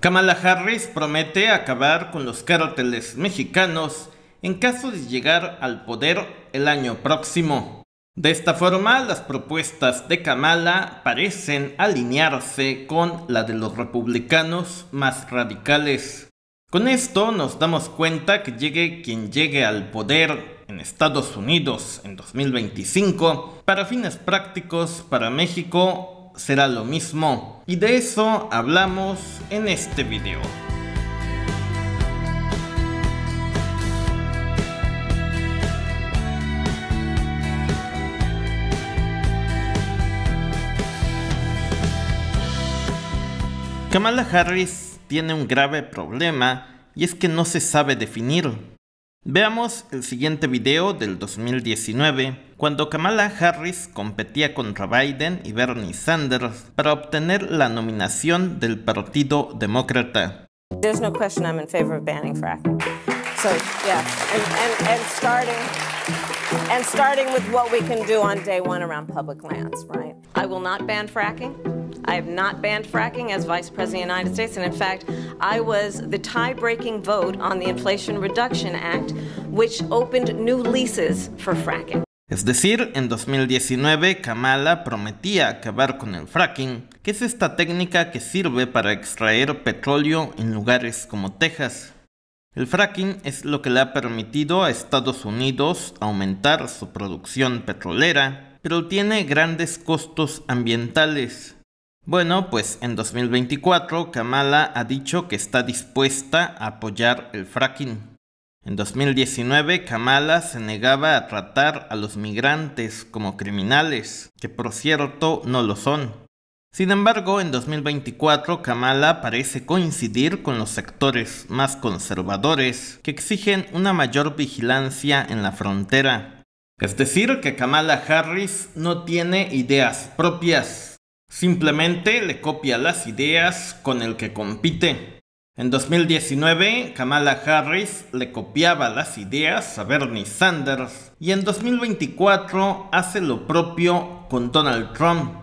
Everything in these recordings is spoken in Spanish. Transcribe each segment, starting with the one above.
Kamala Harris promete acabar con los cárteles mexicanos en caso de llegar al poder el año próximo. De esta forma, las propuestas de Kamala parecen alinearse con la de los republicanos más radicales. Con esto nos damos cuenta que llegue quien llegue al poder en Estados Unidos en 2025, para fines prácticos para México será lo mismo. Y de eso hablamos en este video. Kamala Harris tiene un grave problema y es que no se sabe definir. Veamos el siguiente video del 2019, cuando Kamala Harris competía contra Biden y Bernie Sanders para obtener la nominación del Partido Demócrata. There's no question I'm in favor of banning fracking. So, yeah, and starting with what we can do on day one around public lands, right? I will not ban fracking. I have not banned fracking as Vice President of the United States, and in fact, I was the tie-breaking vote on the Inflation Reduction Act, which opened new leases for fracking. Es decir, en 2019 Kamala prometía acabar con el fracking, que es esta técnica que sirve para extraer petróleo en lugares como Texas. El fracking es lo que le ha permitido a Estados Unidos aumentar su producción petrolera, pero tiene grandes costos ambientales. Bueno, pues en 2024 Kamala ha dicho que está dispuesta a apoyar el fracking. En 2019 Kamala se negaba a tratar a los migrantes como criminales, que por cierto no lo son. Sin embargo, en 2024 Kamala parece coincidir con los sectores más conservadores que exigen una mayor vigilancia en la frontera. Es decir, que Kamala Harris no tiene ideas propias. Simplemente le copia las ideas con el que compite. En 2019, Kamala Harris le copiaba las ideas a Bernie Sanders y en 2024 hace lo propio con Donald Trump.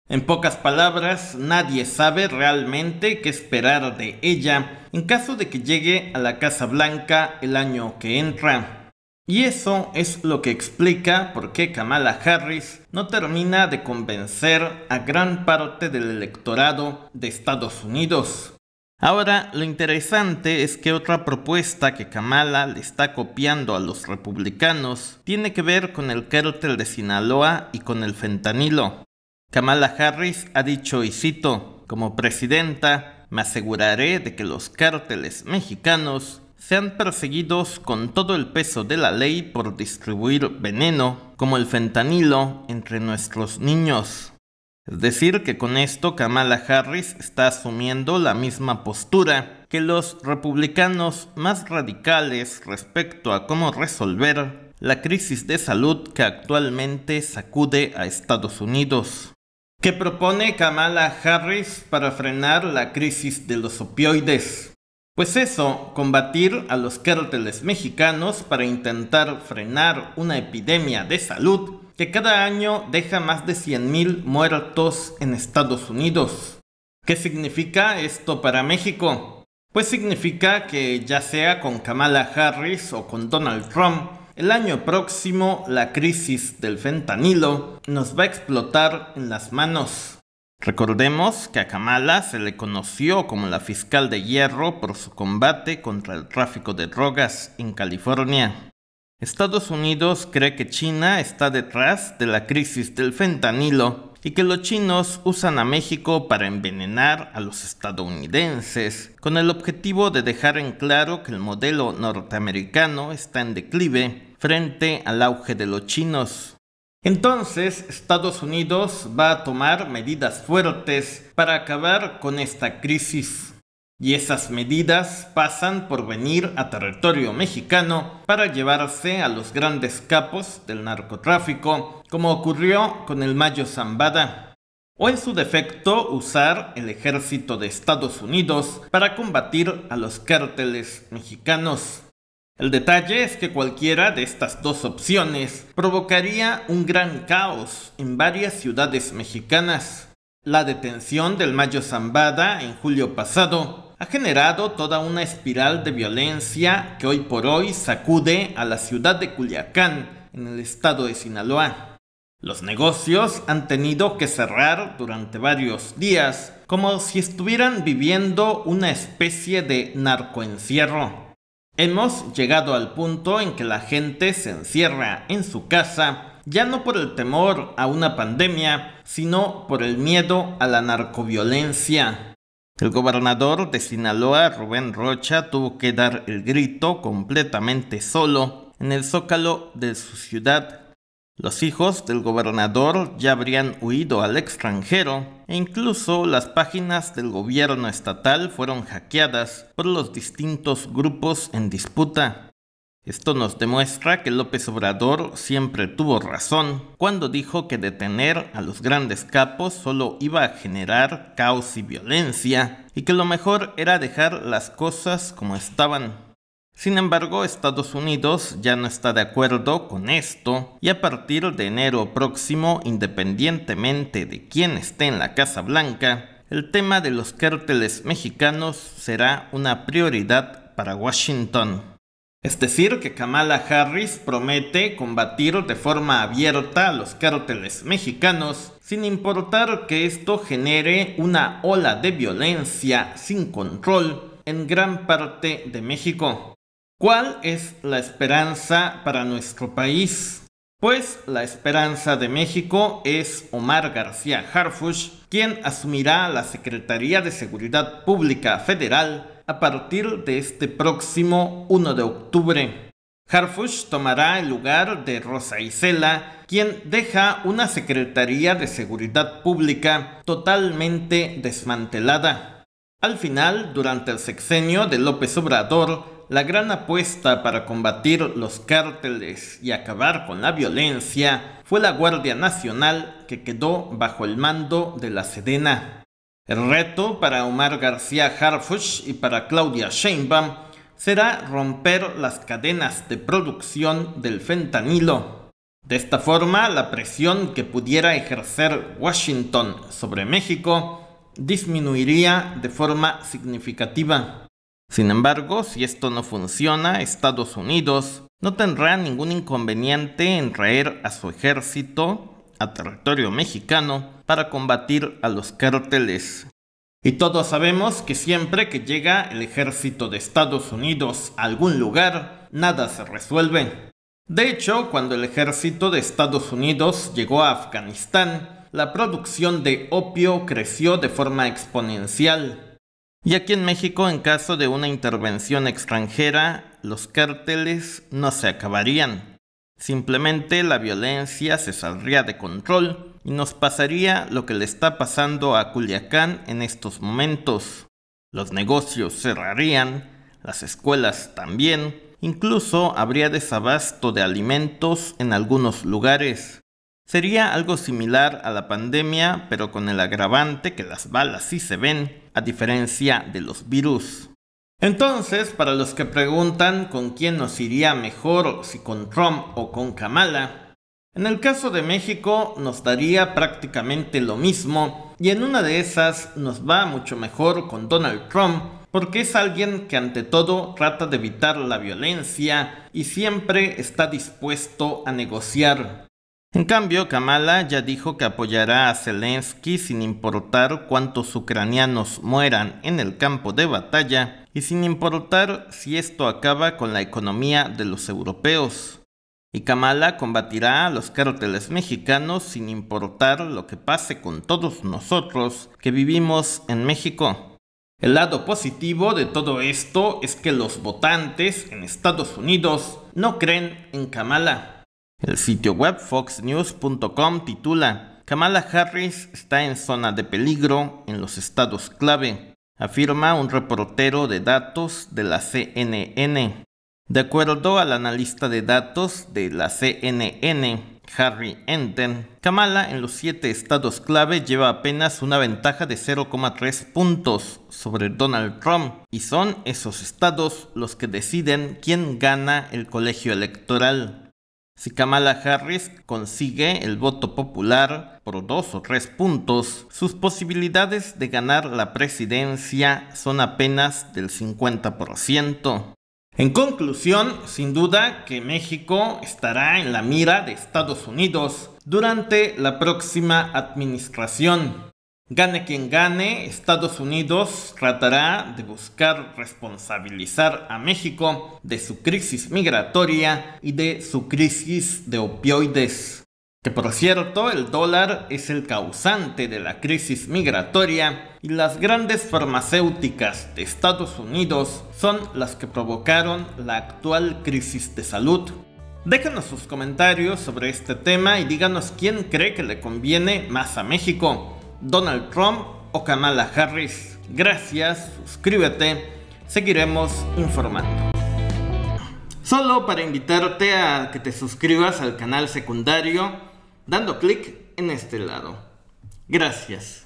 En pocas palabras, nadie sabe realmente qué esperar de ella en caso de que llegue a la Casa Blanca el año que entra. Y eso es lo que explica por qué Kamala Harris no termina de convencer a gran parte del electorado de Estados Unidos. Ahora, lo interesante es que otra propuesta que Kamala le está copiando a los republicanos tiene que ver con el cártel de Sinaloa y con el fentanilo. Kamala Harris ha dicho, y cito, como presidenta, me aseguraré de que los cárteles mexicanos sean perseguidos con todo el peso de la ley por distribuir veneno, como el fentanilo, entre nuestros niños. Es decir, que con esto Kamala Harris está asumiendo la misma postura que los republicanos más radicales respecto a cómo resolver la crisis de salud que actualmente sacude a Estados Unidos. ¿Qué propone Kamala Harris para frenar la crisis de los opioides? Pues eso, combatir a los cárteles mexicanos para intentar frenar una epidemia de salud que cada año deja más de 100,000 muertos en Estados Unidos. ¿Qué significa esto para México? Pues significa que ya sea con Kamala Harris o con Donald Trump, el año próximo la crisis del fentanilo nos va a explotar en las manos. Recordemos que a Kamala se le conoció como la fiscal de hierro por su combate contra el tráfico de drogas en California. Estados Unidos cree que China está detrás de la crisis del fentanilo y que los chinos usan a México para envenenar a los estadounidenses, con el objetivo de dejar en claro que el modelo norteamericano está en declive frente al auge de los chinos. Entonces, Estados Unidos va a tomar medidas fuertes para acabar con esta crisis. Y esas medidas pasan por venir a territorio mexicano para llevarse a los grandes capos del narcotráfico, como ocurrió con el Mayo Zambada. O en su defecto, usar el ejército de Estados Unidos para combatir a los cárteles mexicanos. El detalle es que cualquiera de estas dos opciones provocaría un gran caos en varias ciudades mexicanas. La detención del Mayo Zambada en julio pasado ha generado toda una espiral de violencia que hoy por hoy sacude a la ciudad de Culiacán, en el estado de Sinaloa. Los negocios han tenido que cerrar durante varios días, como si estuvieran viviendo una especie de narcoencierro. Hemos llegado al punto en que la gente se encierra en su casa, ya no por el temor a una pandemia, sino por el miedo a la narcoviolencia. El gobernador de Sinaloa, Rubén Rocha, tuvo que dar el grito completamente solo en el zócalo de su ciudad. Los hijos del gobernador ya habrían huido al extranjero e incluso las páginas del gobierno estatal fueron hackeadas por los distintos grupos en disputa. Esto nos demuestra que López Obrador siempre tuvo razón cuando dijo que detener a los grandes capos solo iba a generar caos y violencia y que lo mejor era dejar las cosas como estaban. Sin embargo, Estados Unidos ya no está de acuerdo con esto y a partir de enero próximo, independientemente de quién esté en la Casa Blanca, el tema de los cárteles mexicanos será una prioridad para Washington. Es decir, que Kamala Harris promete combatir de forma abierta a los cárteles mexicanos, sin importar que esto genere una ola de violencia sin control en gran parte de México. ¿Cuál es la esperanza para nuestro país? Pues la esperanza de México es Omar García Harfuch, quien asumirá la Secretaría de Seguridad Pública Federal a partir de este próximo 1 de octubre. Harfuch tomará el lugar de Rosa Isela, quien deja una Secretaría de Seguridad Pública totalmente desmantelada. Al final, durante el sexenio de López Obrador, la gran apuesta para combatir los cárteles y acabar con la violencia fue la Guardia Nacional, que quedó bajo el mando de la Sedena. El reto para Omar García Harfuch y para Claudia Sheinbaum será romper las cadenas de producción del fentanilo. De esta forma, la presión que pudiera ejercer Washington sobre México disminuiría de forma significativa. Sin embargo, si esto no funciona, Estados Unidos no tendrá ningún inconveniente en traer a su ejército a territorio mexicano para combatir a los cárteles. Y todos sabemos que siempre que llega el ejército de Estados Unidos a algún lugar, nada se resuelve. De hecho, cuando el ejército de Estados Unidos llegó a Afganistán, la producción de opio creció de forma exponencial. Y aquí en México, en caso de una intervención extranjera, los cárteles no se acabarían. Simplemente la violencia se saldría de control y nos pasaría lo que le está pasando a Culiacán en estos momentos. Los negocios cerrarían, las escuelas también, incluso habría desabasto de alimentos en algunos lugares. Sería algo similar a la pandemia, pero con el agravante que las balas sí se ven, a diferencia de los virus. Entonces, para los que preguntan con quién nos iría mejor, si con Trump o con Kamala, en el caso de México nos daría prácticamente lo mismo, y en una de esas nos va mucho mejor con Donald Trump, porque es alguien que ante todo trata de evitar la violencia y siempre está dispuesto a negociar. En cambio, Kamala ya dijo que apoyará a Zelensky sin importar cuántos ucranianos mueran en el campo de batalla y sin importar si esto acaba con la economía de los europeos. Y Kamala combatirá a los cárteles mexicanos sin importar lo que pase con todos nosotros que vivimos en México. El lado positivo de todo esto es que los votantes en Estados Unidos no creen en Kamala. El sitio web foxnews.com titula: Kamala Harris está en zona de peligro en los estados clave, afirma un reportero de datos de la CNN. De acuerdo al analista de datos de la CNN, Harry Enten, Kamala en los 7 estados clave lleva apenas una ventaja de 0,3 puntos sobre Donald Trump, y son esos estados los que deciden quién gana el colegio electoral. Si Kamala Harris consigue el voto popular por 2 o 3 puntos, sus posibilidades de ganar la presidencia son apenas del 50%. En conclusión, sin duda que México estará en la mira de Estados Unidos durante la próxima administración. Gane quien gane, Estados Unidos tratará de buscar responsabilizar a México de su crisis migratoria y de su crisis de opioides. Que por cierto, el dólar es el causante de la crisis migratoria y las grandes farmacéuticas de Estados Unidos son las que provocaron la actual crisis de salud. Déjanos sus comentarios sobre este tema y díganos quién cree que le conviene más a México, Donald Trump o Kamala Harris. Gracias, suscríbete, seguiremos informando. Solo para invitarte a que te suscribas al canal secundario dando clic en este lado. Gracias.